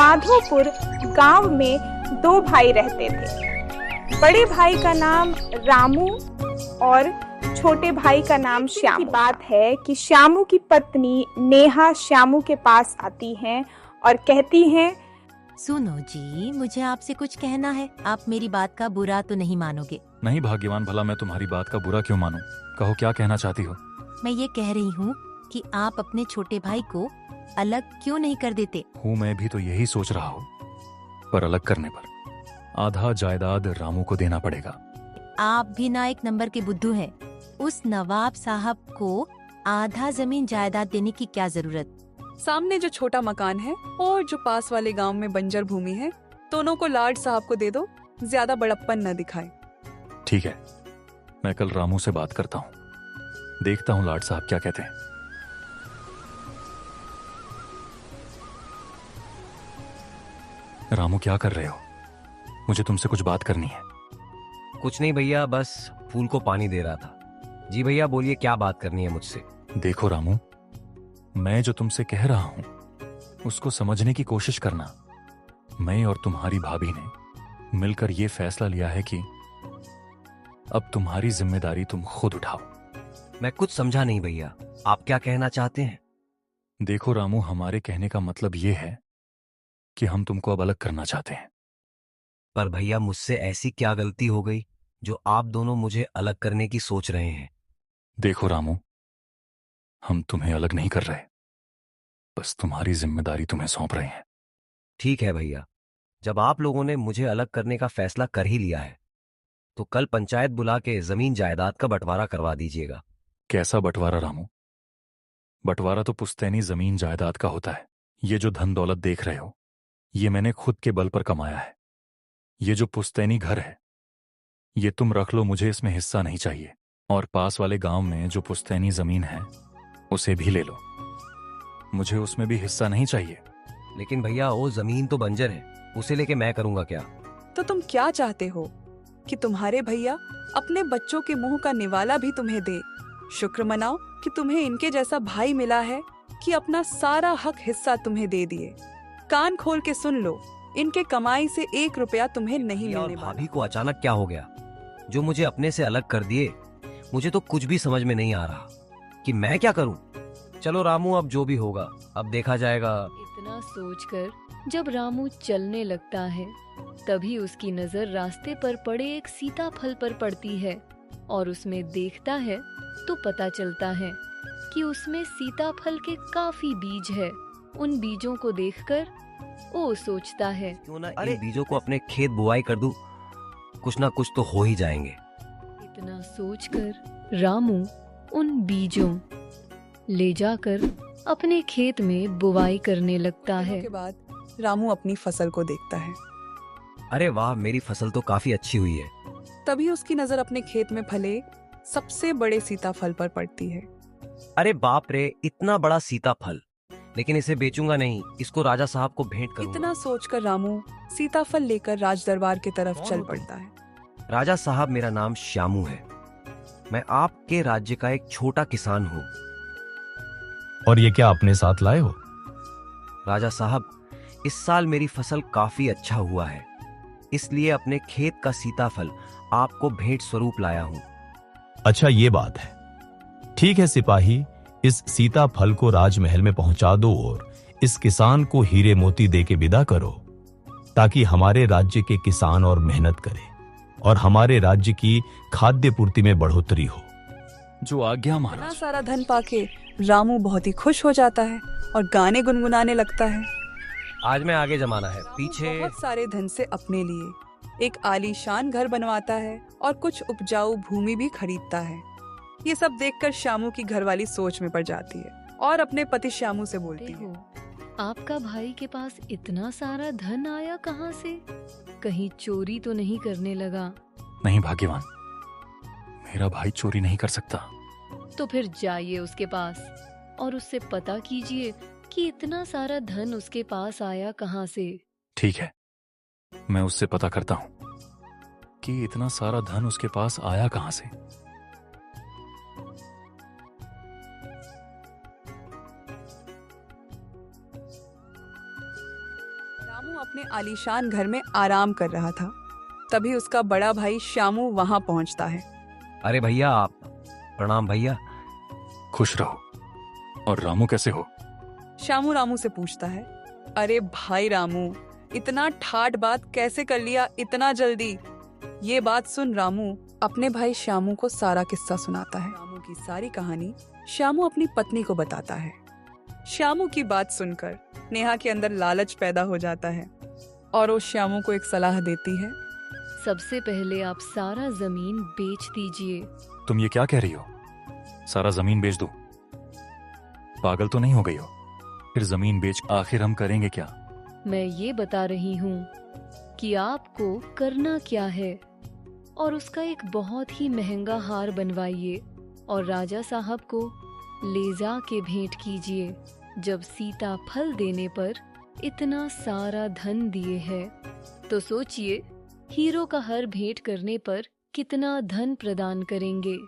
माधोपुर गांव में दो भाई रहते थे। बड़े भाई का नाम रामू और छोटे भाई का नाम श्यामू। की बात है कि श्यामू की पत्नी नेहा श्यामू के पास आती हैं और कहती हैं, सुनो जी, मुझे आपसे कुछ कहना है। आप मेरी बात का बुरा तो नहीं मानोगे? नहीं भाग्यवान, भला मैं तुम्हारी बात का बुरा क्यों मानूं? कहो, क्या कहना चाहती हो? मैं ये कह रही हूँ कि आप अपने छोटे भाई को अलग क्यों नहीं कर देते? मैं भी तो यही सोच रहा हूँ, पर अलग करने पर आधा जायदाद रामू को देना पड़ेगा। आप भी ना एक नंबर के बुद्धू हैं। उस नवाब साहब को आधा जमीन जायदाद देने की क्या जरूरत? सामने जो छोटा मकान है और जो पास वाले गांव में बंजर भूमि है, दोनों को लाड साहब को दे दो, ज्यादा बड़प्पन न दिखाए। ठीक है, मैं कल रामू से बात करता हूँ, देखता हूँ लाड साहब क्या कहते हैं। रामू, क्या कर रहे हो? मुझे तुमसे कुछ बात करनी है। कुछ नहीं भैया, बस फूल को पानी दे रहा था। जी भैया बोलिए, क्या बात करनी है मुझसे? देखो रामू, मैं जो तुमसे कह रहा हूं उसको समझने की कोशिश करना। मैं और तुम्हारी भाभी ने मिलकर यह फैसला लिया है कि अब तुम्हारी जिम्मेदारी तुम खुद उठाओ। मैं कुछ समझा नहीं भैया, आप क्या कहना चाहते हैं? देखो रामू, हमारे कहने का मतलब यह है कि हम तुमको अब अलग करना चाहते हैं। पर भैया, मुझसे ऐसी क्या गलती हो गई जो आप दोनों मुझे अलग करने की सोच रहे हैं? देखो रामू, हम तुम्हें अलग नहीं कर रहे, बस तुम्हारी जिम्मेदारी तुम्हें सौंप रहे हैं। ठीक है भैया, जब आप लोगों ने मुझे अलग करने का फैसला कर ही लिया है तो कल पंचायत बुला के जमीन जायदाद का बंटवारा करवा दीजिएगा। कैसा बंटवारा रामू? बंटवारा तो पुश्तैनी जमीन जायदाद का होता है। ये जो धन दौलत देख रहे हो, ये मैंने खुद के बल पर कमाया है। ये जो पुश्तैनी घर है, ये तुम रख लो, मुझे इसमें हिस्सा नहीं चाहिए। और पास वाले गांव में जो पुश्तैनी जमीन है उसे भी ले लो, मुझे उसमें भी हिस्सा नहीं चाहिए। लेकिन भैया, वो जमीन तो बंजर है, उसे लेके मैं करूंगा क्या? तो तुम क्या चाहते हो कि तुम्हारे भैया अपने बच्चों के मुंह का निवाला भी तुम्हें दे? शुक्र मनाओ कि तुम्हें इनके जैसा भाई मिला है कि अपना सारा हक हिस्सा तुम्हें दे दिए। कान खोल के सुन लो, इनके कमाई से 1 रुपया तुम्हें नहीं मिलने वाला। भाभी को अचानक क्या हो गया जो मुझे अपने से अलग कर दिए? मुझे तो कुछ भी समझ में नहीं आ रहा कि मैं क्या करूं। चलो रामू, अब जो भी होगा अब देखा जाएगा। इतना सोचकर जब रामू चलने लगता है, तभी उसकी नजर रास्ते पर पड़े एक सीताफल पर पड़ती है और उसमें देखता है तो पता चलता है कि उसमें सीताफल के काफी बीज है। उन बीजों को देखकर वो सोचता है, क्यों ना इन बीजों को अपने खेत बुआई कर दूं, कुछ ना कुछ तो हो ही जाएंगे। इतना सोचकर रामू उन बीजों ले जाकर अपने खेत में बुवाई करने लगता है। के बाद रामू अपनी फसल को देखता है। अरे वाह, मेरी फसल तो काफी अच्छी हुई है। तभी उसकी नजर अपने खेत में फले सबसे बड़े सीताफल पर पड़ती है। अरे बाप रे, इतना बड़ा सीताफल! लेकिन इसे बेचूंगा नहीं, इसको राजा साहब को भेंट करूंगा। इतना सोचकर रामू सीताफल लेकर राज दरबार की तरफ चल पड़ता है। राजा साहब, मेरा नाम श्यामू है। मैं आपके राज्य का एक छोटा किसान हूँ। और ये क्या अपने साथ लाए हो? राजा साहब, इस साल मेरी फसल काफी अच्छा हुआ है, इसलिए अपने खेत का सीताफल आपको भेंट स्वरूप लाया हूँ। अच्छा, ये बात है। ठीक है सिपाही, इस सीताफल को राजमहल में पहुंचा दो और इस किसान को हीरे मोती दे के विदा करो, ताकि हमारे राज्य के किसान और मेहनत करें और हमारे राज्य की खाद्य पूर्ति में बढ़ोतरी हो। जो आज्ञा इतना महाराज। सारा धन पाके रामू बहुत ही खुश हो जाता है और गाने गुनगुनाने लगता है। आज मैं आगे जमाना है, पीछे बहुत सारे धन से अपने लिए एक आलीशान घर बनवाता है और कुछ उपजाऊ भूमि भी खरीदता है। ये सब देखकर श्यामू की घरवाली सोच में पड़ जाती है और अपने पति श्यामू से बोलती है, आपका भाई के पास इतना सारा धन आया कहाँ से? कहीं चोरी तो नहीं करने लगा? नहीं भाग्यवान, मेरा भाई चोरी नहीं कर सकता। तो फिर जाइए उसके पास और उससे पता कीजिए कि इतना सारा धन उसके पास आया कहाँ से। ठीक है, मैं उससे पता करता हूं कि इतना सारा धन उसके पास आया कहां से। रामू आलीशान घर में आराम कर रहा था। तभी उसका बड़ा भाई श्यामू वहां पहुंचता है। अरे भैया, आप प्रणाम भैया। खुश रहो। और रामू कैसे हो? श्यामू रामू से पूछता है, अरे भाई रामू, इतना ठाट बात कैसे कर लिया इतना जल्दी? ये बात सुन रामू अपने भाई श्यामू को सारा किस्सा सुनाता है। रामू की सारी कहानी श्यामू अपनी पत्नी को बताता है। श्यामू की बात सुनकर नेहा के अंदर लालच पैदा हो जाता है और वो श्यामू को एक सलाह देती है। सबसे पहले आप सारा जमीन बेच दीजिए। तुम ये क्या कह रही हो? सारा जमीन बेच दूं? पागल तो नहीं हो गई हो? फिर जमीन बेच आखिर हम करेंगे क्या? मैं ये बता रही हूँ कि आपको करना क्या है, और उसका एक बहुत ही महंगा हार बनवाइए और राजा साहब को ले जा के भेंट कीजिए। जब सीता फल देने पर इतना सारा धन दिए है, तो सोचिए हीरो का हर भेंट करने पर कितना धन प्रदान करेंगे।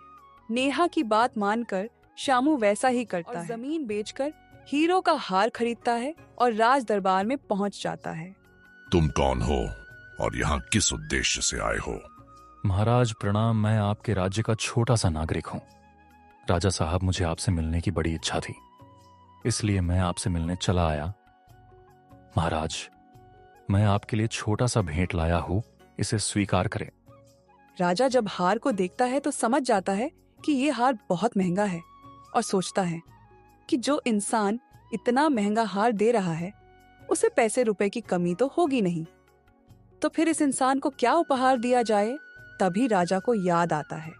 नेहा की बात मानकर श्यामू वैसा ही करता है। जमीन बेचकर हीरो का हार खरीदता है और राज दरबार में पहुंच जाता है। तुम कौन हो और यहाँ किस उद्देश्य से आए हो? महाराज प्रणाम, मैं आपके राज्य का छोटा सा नागरिक हूँ। राजा साहब, मुझे आपसे मिलने की बड़ी इच्छा थी, इसलिए मैं आपसे मिलने चला आया। महाराज, मैं आपके लिए छोटा सा भेंट लाया हूँ, इसे स्वीकार करें। राजा जब हार को देखता है तो समझ जाता है कि ये हार बहुत महंगा है और सोचता है कि जो इंसान इतना महंगा हार दे रहा है उसे पैसे रुपए की कमी तो होगी नहीं, तो फिर इस इंसान को क्या उपहार दिया जाए। तभी राजा को याद आता है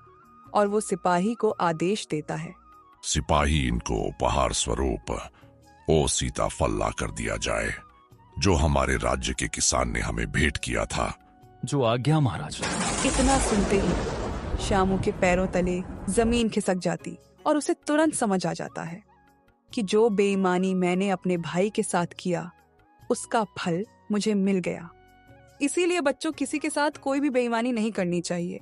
और वो सिपाही को आदेश देता है, सिपाही, इनको उपहार स्वरूप ओ सीताफल ला कर दिया जाए, जो हमारे राज्य के किसान ने हमें भेंट किया था। जो आज्ञा महाराज। इतना सुनते ही श्यामू के पैरों तले जमीन खिसक जाती और उसे तुरंत समझ आ जाता है कि जो बेईमानी मैंने अपने भाई के साथ किया उसका फल मुझे मिल गया। इसीलिए बच्चों, किसी के साथ कोई भी बेईमानी नहीं करनी चाहिए।